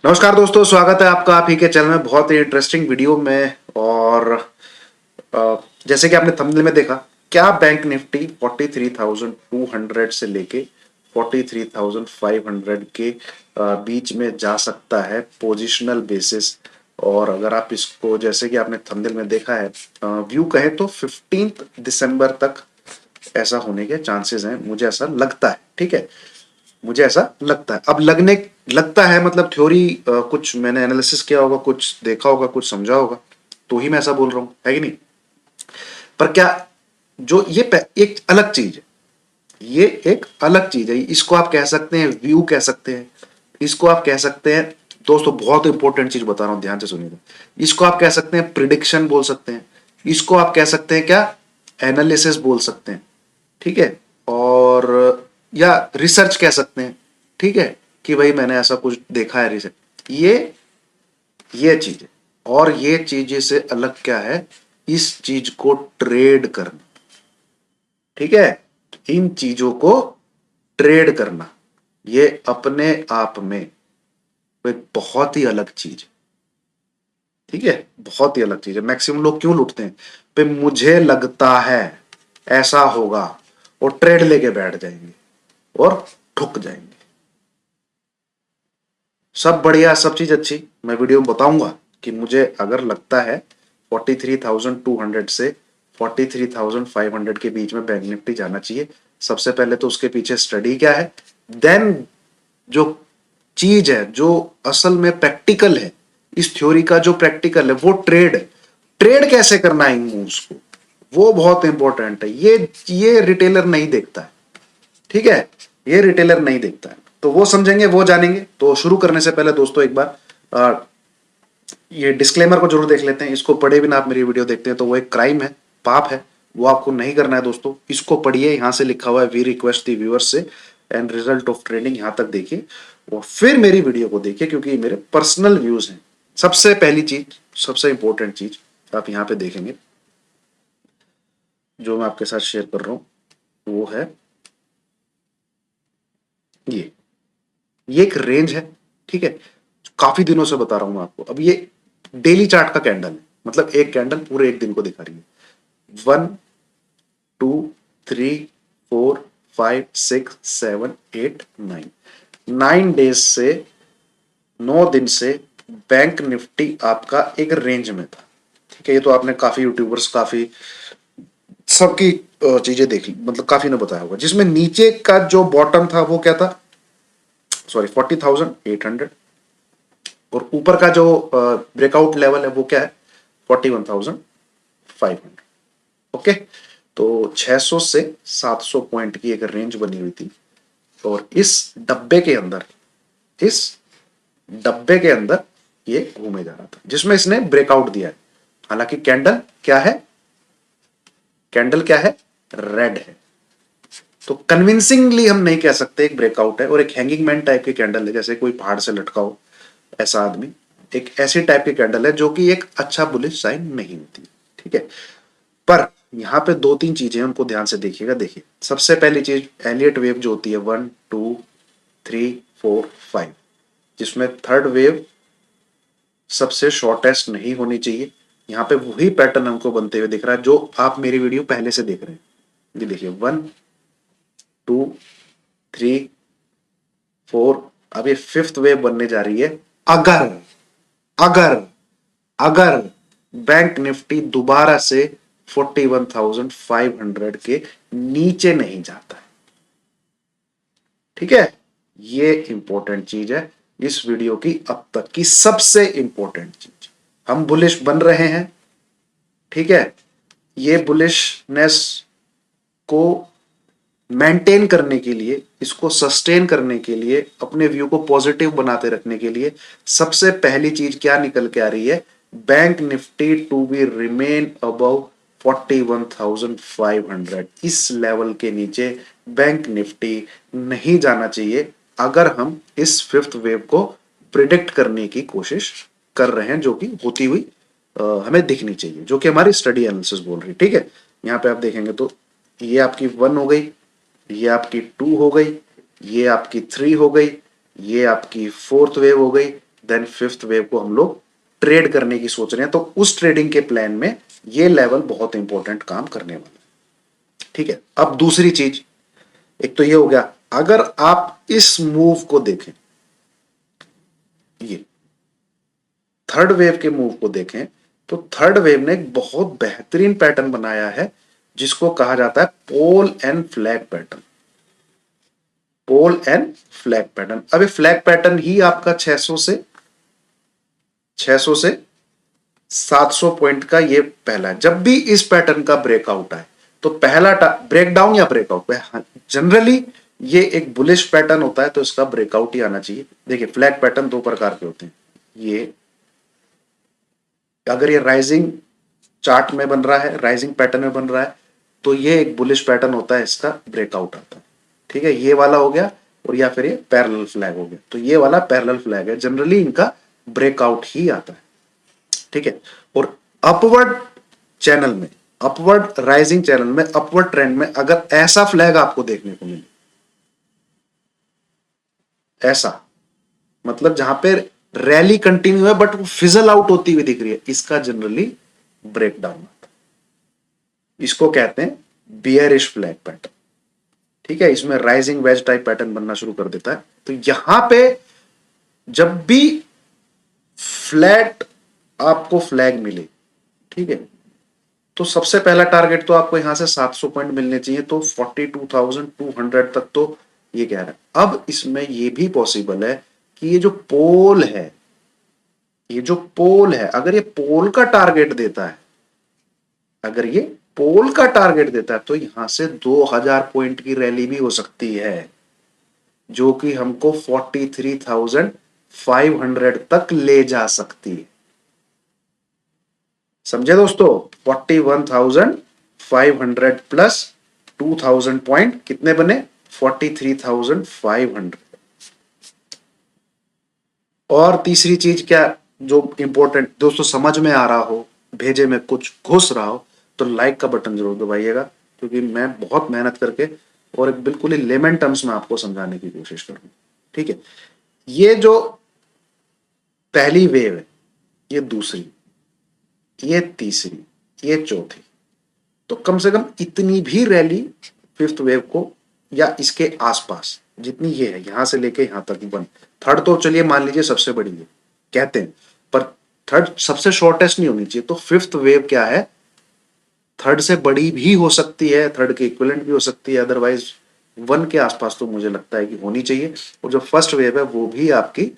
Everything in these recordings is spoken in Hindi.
नमस्कार दोस्तों, स्वागत है आपका आप ही के चैनल में बहुत ही इंटरेस्टिंग वीडियो में। और जैसे कि आपने थंबनेल में देखा, क्या बैंक निफ्टी 43,200 से लेके 43,500 के बीच में जा सकता है पोजिशनल बेसिस। और अगर आप इसको, जैसे कि आपने थंबनेल में देखा है, व्यू कहे तो 15 दिसंबर तक ऐसा होने के चांसेस हैं, मुझे ऐसा लगता है। ठीक है, मुझे ऐसा लगता है। अब लगता है मतलब थ्योरी, कुछ मैंने एनालिसिस किया होगा, कुछ देखा होगा, कुछ समझा होगा, तो ही मैं ऐसा बोल रहा हूं, है कि नहीं। पर क्या, जो ये एक अलग चीज है, ये एक अलग चीज है। इसको आप कह सकते हैं व्यू, कह सकते हैं इसको, आप कह सकते हैं। दोस्तों, बहुत इंपॉर्टेंट चीज बता रहा हूं, ध्यान से सुनिएगा। इसको आप कह सकते हैं प्रिडिक्शन बोल सकते हैं, इसको आप कह सकते हैं क्या, एनालिसिस बोल सकते हैं। ठीक है, और या रिसर्च कह सकते हैं। ठीक है, कि भाई मैंने ऐसा कुछ देखा है, रिसर्च। ये चीज है। और ये चीजें से अलग क्या है, इस चीज को ट्रेड करना। ठीक है, इन चीजों को ट्रेड करना, ये अपने आप में एक बहुत ही अलग चीज है। ठीक है, बहुत ही अलग चीज है। मैक्सिमम लोग क्यों लूटते हैं पे, मुझे लगता है ऐसा होगा, और ट्रेड लेके बैठ जाएंगे और ठुक जाएंगे। सब बढ़िया, सब चीज अच्छी, मैं वीडियो में बताऊंगा कि मुझे अगर लगता है 43,200 से 43,500 के बीच में बैंक निफ्टी जाना चाहिए। सबसे पहले तो उसके पीछे स्टडी क्या है, देन जो चीज है, जो असल में प्रैक्टिकल है, इस थ्योरी का जो प्रैक्टिकल है, वो ट्रेड ट्रेड कैसे करना है इन मूव्स को, वो बहुत इंपॉर्टेंट है। ये रिटेलर नहीं देखता है। ठीक है, ये रिटेलर नहीं देखता है, तो वो समझेंगे, वो जानेंगे। तो शुरू करने से पहले दोस्तों एक बार ये डिस्क्लेमर को जरूर देख लेते हैं। इसको पढ़े बिना आप मेरी वीडियो देखते हैं तो वो एक क्राइम है, पाप है, वो आपको नहीं करना है दोस्तों। इसको पढ़िए, यहां से लिखा हुआ है वी रिक्वेस्ट दी व्यूअर्स से एंड रिजल्ट ऑफ ट्रेडिंग, यहां तक देखिए और फिर मेरी वीडियो को देखिए, क्योंकि ये मेरे पर्सनल व्यूज हैं। सबसे पहली चीज, सबसे इंपॉर्टेंट चीज आप यहां पे देखेंगे, जो मैं आपके साथ शेयर कर रहा हूं, वो है ये एक रेंज है। ठीक है, काफी दिनों से बता रहा हूं मैं आपको। अब ये डेली चार्ट का कैंडल है, मतलब एक कैंडल पूरे एक दिन को दिखा रही है। 1 2 3 4 5 6 7 8 9, 9 डेज से, 9 दिन से बैंक निफ्टी आपका एक रेंज में था। ठीक है, ये तो आपने काफी यूट्यूबर्स, काफी सबकी चीजें देखी, मतलब काफी ने बताया होगा। जिसमें नीचे का जो बॉटम था वो क्या था, सॉरी 40,800, और ऊपर का जो ब्रेकआउट लेवल है वो क्या है, 41,500। ओके, तो 600 से 700 पॉइंट की एक रेंज बनी हुई थी। और इस डब्बे के अंदर ये घूमे जा रहा था, जिसमें इसने ब्रेकआउट दिया है। हालांकि कैंडल क्या है, रेड है। तो कन्विंसिंगली हम नहीं कह सकते एक ब्रेकआउट है। और एक हैंगिंग मैन टाइप की कैंडल है, जैसे कोई पहाड़ से लटका हो ऐसा आदमी, एक ऐसी टाइप की कैंडल है जो कि एक अच्छा बुलिश साइन नहीं होती। ठीक है, पर यहां पे दो तीन चीजें हैं, उनको ध्यान से देखिएगा। देखिए, सबसे पहली चीज, एलियट वेव जो होती है 1 2 3 4 5, जिसमें थर्ड वेव सबसे शॉर्टेस्ट नहीं होनी चाहिए। यहां पे वही पैटर्न हमको बनते हुए दिख रहा है जो आप मेरी वीडियो पहले से देख रहे हैं। ये देखिए 1 2 3 4, अब ये फिफ्थ वेव बनने जा रही है। अगर अगर अगर बैंक निफ्टी दोबारा से 41,500 के नीचे नहीं जाता है। ठीक है, ये इंपॉर्टेंट चीज है इस वीडियो की, अब तक की सबसे इंपॉर्टेंट चीज। हम बुलिश बन रहे हैं। ठीक है, ये बुलिशनेस को मेंटेन करने के लिए, इसको सस्टेन करने के लिए, अपने व्यू को पॉजिटिव बनाते रखने के लिए सबसे पहली चीज क्या निकल के आ रही है, bank nifty to be remain above 41,500। इस लेवल के नीचे बैंक निफ्टी नहीं जाना चाहिए, अगर हम इस फिफ्थ वेव को प्रिडिक्ट करने की कोशिश कर रहे हैं, जो कि होती हुई हमें दिखनी चाहिए, जो कि हमारी स्टडी एनालिसिस बोल रही है। ठीक है, यहां पे आप देखेंगे तो ये आपकी 1 हो गई, ये आपकी 2 हो गई, ये आपकी 3 हो गई, ये आपकी फोर्थ वेव हो गई, देन फिफ्थ वेव को हम लोग ट्रेड करने की सोच रहे हैं, तो उस ट्रेडिंग के प्लान में ये लेवल बहुत इंपॉर्टेंट काम करने वाला है। ठीक है, अब दूसरी चीज, एक तो ये हो गया, अगर आप इस मूव को देखें, ये थर्ड वेव के मूव को देखें, तो थर्ड वेव ने एक बहुत बेहतरीन पैटर्न बनाया है जिसको कहा जाता है pole and flag pattern. Pole and flag pattern. अब ये फ्लैग पैटर्न ही आपका 600 से 700 पॉइंट का ये पहला है। जब भी इस पैटर्न का ब्रेकआउट आए तो पहला ब्रेकडाउन या ब्रेकआउट, जनरली ये एक बुलिश पैटर्न होता है तो इसका ब्रेकआउट ही आना चाहिए। देखिए फ्लैग पैटर्न दो प्रकार के होते हैं, ये अगर ये राइजिंग चार्ट में बन रहा है, राइजिंग पैटर्न में बन रहा है, तो ये एक बुलिश पैटर्न होता है, इसका ब्रेकआउट आता है। ठीक है, ये वाला हो गया, और या फिर ये पैरेलल फ्लैग हो गया, तो ये वाला पैरेलल फ्लैग है, जनरली इनका ब्रेकआउट ही आता है। ठीक है, और अपवर्ड चैनल में, अपवर्ड राइजिंग चैनल में, अपवर्ड ट्रेंड में अगर ऐसा फ्लैग आपको देखने को मिले, ऐसा मतलब जहां पे रैली कंटिन्यू है बट वो फिजल आउट होती हुई दिख रही है, इसका जनरली ब्रेकडाउन आता है। इसको कहते हैं बियरिश फ्लैग पैटर्न। ठीक है, इसमें राइजिंग वेज टाइप पैटर्न बनना शुरू कर देता है। तो यहां पे जब भी फ्लैट आपको फ्लैग मिले, ठीक है, तो सबसे पहला टारगेट तो आपको यहां से 700 पॉइंट मिलने चाहिए, तो 42,200 तक तो ये कह रहा है। अब इसमें ये भी पॉसिबल है कि ये जो पोल है, ये जो पोल है, अगर ये पोल का टारगेट देता है, अगर ये पोल का टारगेट देता है, तो यहां से 2000 पॉइंट की रैली भी हो सकती है, जो कि हमको 43,500 तक ले जा सकती है। समझे दोस्तों, 41,500 प्लस 2000 पॉइंट कितने बने, 43,500। और तीसरी चीज क्या, जो इंपॉर्टेंट दोस्तों समझ में आ रहा हो, भेजे में कुछ घुस रहा हो, तो लाइक का बटन जरूर दबाइएगा, क्योंकि मैं बहुत मेहनत करके और एक बिल्कुल ही लेमन टर्म्स में आपको समझाने की कोशिश करूंगा। ठीक है, ये जो पहली वेव है, ये दूसरी, ये तीसरी, ये चौथी, तो कम से कम इतनी भी रैली फिफ्थ वेव को या इसके आसपास जितनी ये है, यहां से लेके यहां तक बन, थर्ड तो चलिए मान लीजिए सबसे बड़ी है कहते हैं, पर थर्ड सबसे शॉर्टेस्ट नहीं होनी चाहिए। तो फिफ्थ वेव क्या है, थर्ड से बड़ी भी हो सकती है, थर्ड के इक्विवेलेंट भी हो सकती है, अदरवाइज वन के आसपास तो मुझे लगता है कि होनी चाहिए। और जो फर्स्ट वेव है वो भी आपकी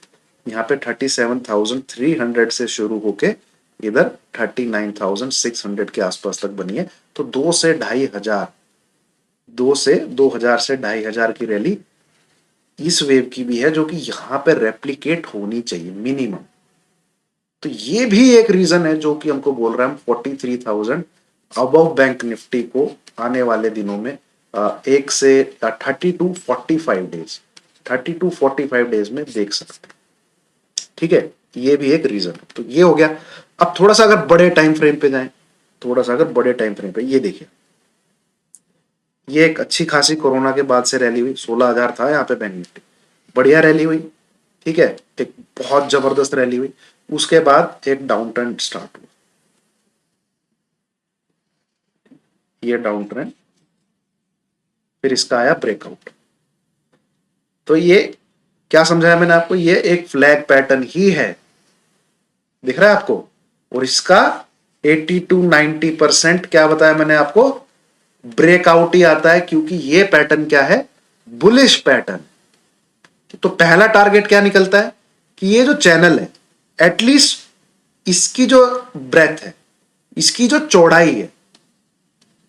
यहाँ पे 37,300 से शुरू होके इधर 39,600 के आसपास तक बनी है। तो 2 से 2,500, 2 से 2,500 की रैली इस वेव की भी है, जो कि यहां पे रेप्लिकेट होनी चाहिए मिनिमम। तो ये भी एक रीजन है जो कि हमको बोल रहा है हम 43,000 अबव बैंक निफ्टी को आने वाले दिनों में 30 टू 45 डेज में देख सकते हैं। ठीक है, ये भी एक रीजन है। तो ये हो गया। अब थोड़ा सा अगर बड़े टाइम फ्रेम पे जाएं, थोड़ा सा अगर बड़े टाइम फ्रेम पे, ये देखिए, ये एक अच्छी खासी कोरोना के बाद से रैली हुई, 16,000 था यहाँ पे बैंक निफ्टी, बढ़िया रैली हुई। ठीक है, एक बहुत जबरदस्त रैली हुई, उसके बाद एक डाउन ट्रेंड स्टार्ट हुआ, ये डाउन ट्रेंड, फिर इसका आया ब्रेकआउट। तो ये क्या समझाया मैंने आपको, ये एक फ्लैग पैटर्न ही है, दिख रहा है आपको, और इसका 80 to 90% क्या बताया मैंने आपको, ब्रेकआउट ही आता है, क्योंकि ये पैटर्न क्या है, बुलिश पैटर्न। तो पहला टारगेट क्या निकलता है कि ये जो चैनल है, एटलीस्ट इसकी जो ब्रेथ है, इसकी जो चौड़ाई है,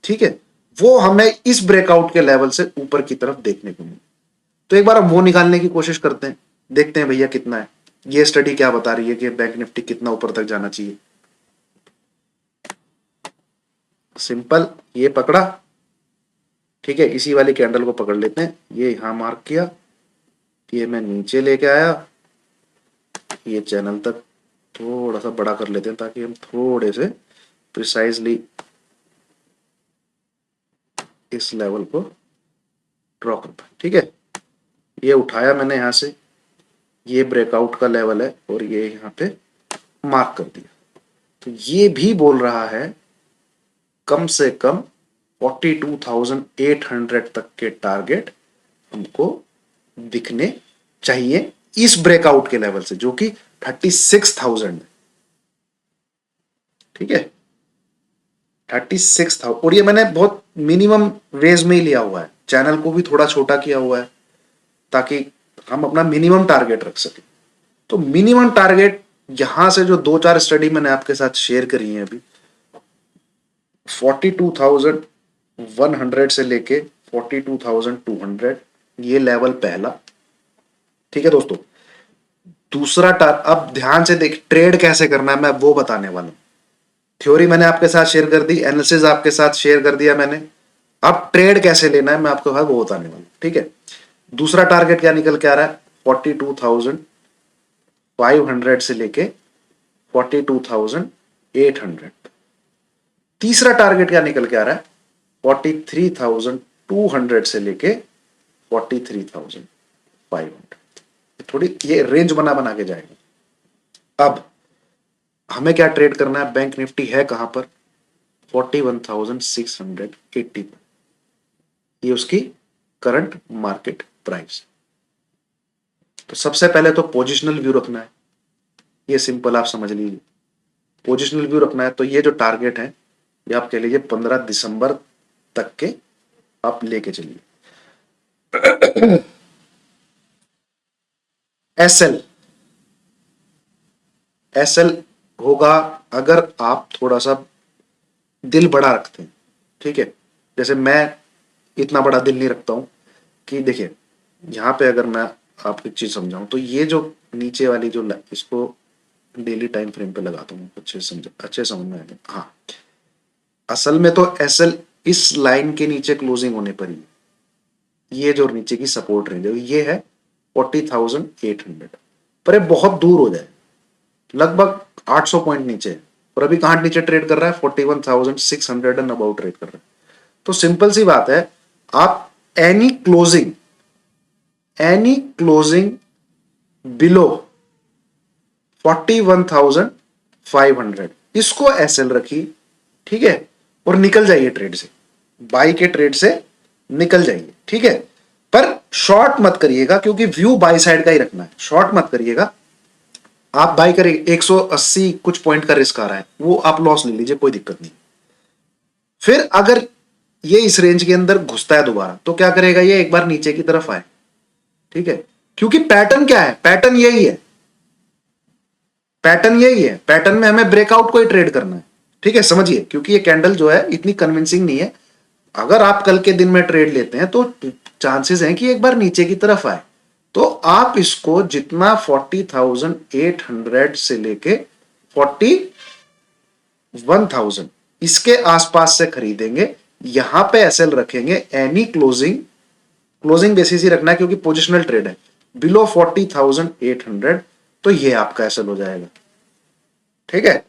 ठीक है, वो हमें इस ब्रेकआउट के लेवल से ऊपर की तरफ देखने को मिले। तो एक बार हम वो निकालने की कोशिश करते हैं, देखते हैं भैया कितना है, ये स्टडी क्या बता रही है कि बैंक निफ्टी कितना ऊपर तक जाना चाहिए। सिंपल, ये पकड़ा, ठीक है, इसी वाली कैंडल को पकड़ लेते हैं, ये यहां मार्क किया, ये मैं नीचे लेके आया, ये चैनल तक थोड़ा सा बड़ा कर लेते हैं ताकि हम थोड़े से प्रिसाइजली इस लेवल को ड्रॉ कर पाए। ठीक है, ये उठाया मैंने यहां से, ये ब्रेकआउट का लेवल है और ये यहाँ पे मार्क कर दिया। तो ये भी बोल रहा है कम से कम 42,800 तक के टारगेट हमको दिखने चाहिए इस ब्रेकआउट के लेवल से, जो कि 36,000 है। ठीक है, 36,000। और ये मैंने बहुत मिनिमम रेंज में ही लिया हुआ है, चैनल को भी थोड़ा छोटा किया हुआ है ताकि हम अपना मिनिमम टारगेट रख सके। तो मिनिमम टारगेट यहां से जो 2-4 स्टडी मैंने आपके साथ शेयर करी है अभी, 42,100 से लेके 42,200, ये लेवल पहला। ठीक है दोस्तों, दूसरा अब ध्यान से देख, ट्रेड कैसे करना है मैं वो बताने वाला हूं। थ्योरी मैंने आपके साथ शेयर कर दी, एनालिसिस आपके साथ शेयर कर दिया मैंने, अब ट्रेड कैसे लेना है मैं आपको वो बताने वाला हूं। ठीक है, दूसरा टारगेट क्या निकल के आ रहा है, 42,500 से लेके 42,800। तीसरा टारगेट क्या निकल के आ रहा है, 43,200 से लेके 43,500। थोड़ी ये रेंज बना बना के जाएगा। अब हमें क्या ट्रेड करना है, बैंक निफ्टी है कहां पर, 41,680 पर, ये उसकी करंट मार्केट प्राइस। तो सबसे पहले तो पोजिशनल व्यू रखना है, ये सिंपल आप समझ लीजिए। पोजिशनल व्यू रखना है तो ये जो टारगेट है ये आप कह लीजिए 15 दिसंबर तक के आप लेके चलिए। एसएल, एसएल होगा अगर आप थोड़ा सा दिल बड़ा रखते हैं। ठीक है, जैसे मैं इतना बड़ा दिल नहीं रखता हूं कि देखिए यहां पे अगर मैं आपको एक चीज समझाऊं तो ये जो नीचे वाली जो इसको डेली टाइम फ्रेम पे लगाता हूं, अच्छे समझ में आएगा। हाँ, असल में तो एसएल इस लाइन के नीचे क्लोजिंग होने पर ही, ये जो नीचे की सपोर्ट रेंज है ये है 40,800, पर ये बहुत दूर हो जाए, लगभग 800 पॉइंट नीचे है। और अभी कहां नीचे ट्रेड कर रहा है, 41,600 एंड अबाउट ट्रेड कर रहा है। तो सिंपल सी बात है, आप एनी क्लोजिंग बिलो 41,500 इसको एसएल रखिए। ठीक है, और निकल जाइए ट्रेड से, बाई के ट्रेड से निकल जाइए। ठीक है, पर शॉर्ट मत करिएगा क्योंकि व्यू बाई साइड का ही रखना है, शॉर्ट मत करिएगा। आप बाई करें 180 कुछ पॉइंट का रिस्क आ रहा है, वो आप लॉस ले लीजिए, कोई दिक्कत नहीं। फिर अगर ये इस रेंज के अंदर घुसता है दोबारा तो क्या करेगा, ये एक बार नीचे की तरफ आए। ठीक है, क्योंकि पैटर्न क्या है, पैटर्न यही है, पैटर्न यही है, पैटर्न में हमें ब्रेकआउट को ही ट्रेड करना है। ठीक है, समझिए, क्योंकि ये कैंडल जो है इतनी कन्विंसिंग नहीं है। अगर आप कल के दिन में ट्रेड लेते हैं तो चांसेस हैं कि एक बार नीचे की तरफ आए, तो आप इसको जितना 40,800 से लेके 41,000 इसके आसपास से खरीदेंगे, यहां पे एसएल रखेंगे। एनी क्लोजिंग बेसिस ही रखना है क्योंकि पोजिशनल ट्रेड है, बिलो 40,800 तो ये आपका एसएल हो जाएगा। ठीक है,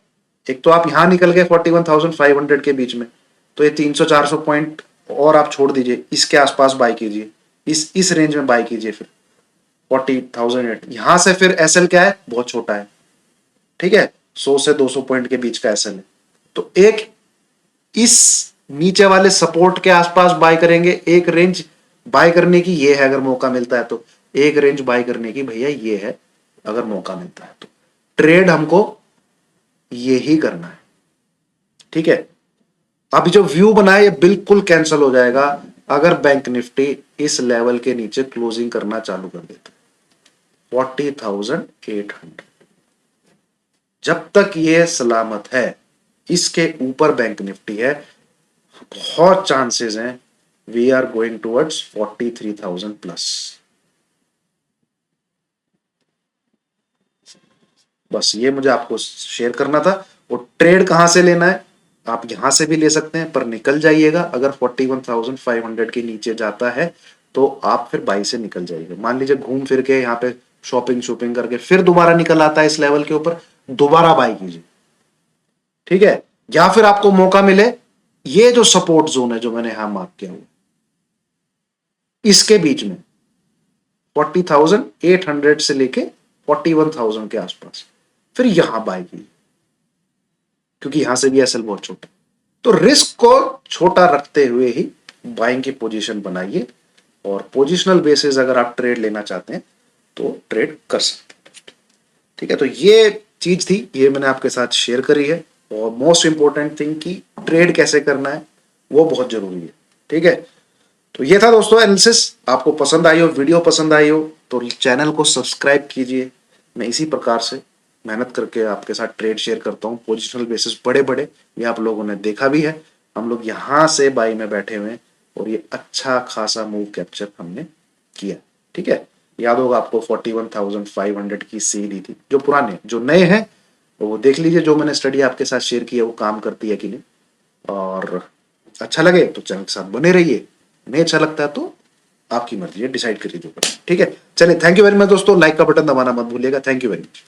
एक तो आप यहां निकल गए 41,500 के बीच में, तो ये 300-400 पॉइंट और आप छोड़ दीजिए, इसके आसपास बाय कीजिए, इस रेंज में बाय कीजिए। फिर 40,008 यहां से फिर एसएल क्या है, बहुत छोटा है। ठीक है, 100 से 200 पॉइंट के बीच का एसएल है। तो एक इस नीचे वाले सपोर्ट के आसपास बाय करेंगे, एक रेंज बाय करने की ये है अगर मौका मिलता है तो, एक रेंज बाय करने की भैया ये है अगर मौका मिलता है तो। ट्रेड हमको ये ही करना है। ठीक है, अभी जो व्यू बनाया ये बिल्कुल कैंसिल हो जाएगा अगर बैंक निफ्टी इस लेवल के नीचे क्लोजिंग करना चालू कर देता है, 40,800। जब तक ये सलामत है, इसके ऊपर बैंक निफ्टी है, बहुत चांसेस हैं we are going towards 43,000 plus. बस ये मुझे आपको शेयर करना था। और ट्रेड कहां से लेना है, आप यहां से भी ले सकते हैं, पर निकल जाइएगा अगर 41,500 के नीचे जाता है तो आप फिर बाई से निकल जाइएगा। मान लीजिए घूम फिर के यहाँ पे शॉपिंग करके फिर दोबारा निकल आता है इस लेवल के ऊपर, दोबारा बाई कीजिए। ठीक है, या फिर आपको मौका मिले, ये जो सपोर्ट जोन है जो मैंने यहां मार्क किया हुआ, इसके बीच में 40,800 से लेके 41,000 के आसपास, फिर यहां बाय की, क्योंकि यहां से भी एसएल बहुत छोटा। तो रिस्क को छोटा रखते हुए ही बाइंग की पोजीशन बनाइए, और पोजिशनल बेसिस अगर आप ट्रेड लेना चाहते हैं तो ट्रेड कर सकते हैं। ठीक है, तो ये चीज थी, ये मैंने आपके साथ शेयर करी है। और मोस्ट इंपॉर्टेंट थिंग कि ट्रेड कैसे करना है वो बहुत जरूरी है। ठीक है, तो ये था दोस्तों एनालिसिस। आपको पसंद आई हो, वीडियो पसंद आई हो तो चैनल को सब्सक्राइब कीजिए। मैं इसी प्रकार से मेहनत करके आपके साथ ट्रेड शेयर करता हूँ, पोजिशनल बेसिस बड़े बड़े, ये आप लोगों ने देखा भी है। हम लोग यहां से बाई में बैठे हुए हैं और ये अच्छा खासा मूव कैप्चर हमने किया। ठीक है, याद होगा आपको 41,500 की सी दी थी। जो पुराने, जो नए हैं वो देख लीजिए, जो मैंने स्टडी आपके साथ शेयर की है वो काम करती है कि नहीं। और अच्छा लगे तो चैनल के साथ बने रहिए, नहीं अच्छा लगता है तो आपकी मर्जी है, डिसाइड करिए जो करना। ठीक है, चलिए, थैंक यू वेरी मच दोस्तों। लाइक का बटन दबाना मत भूलिएगा। Thank you very much.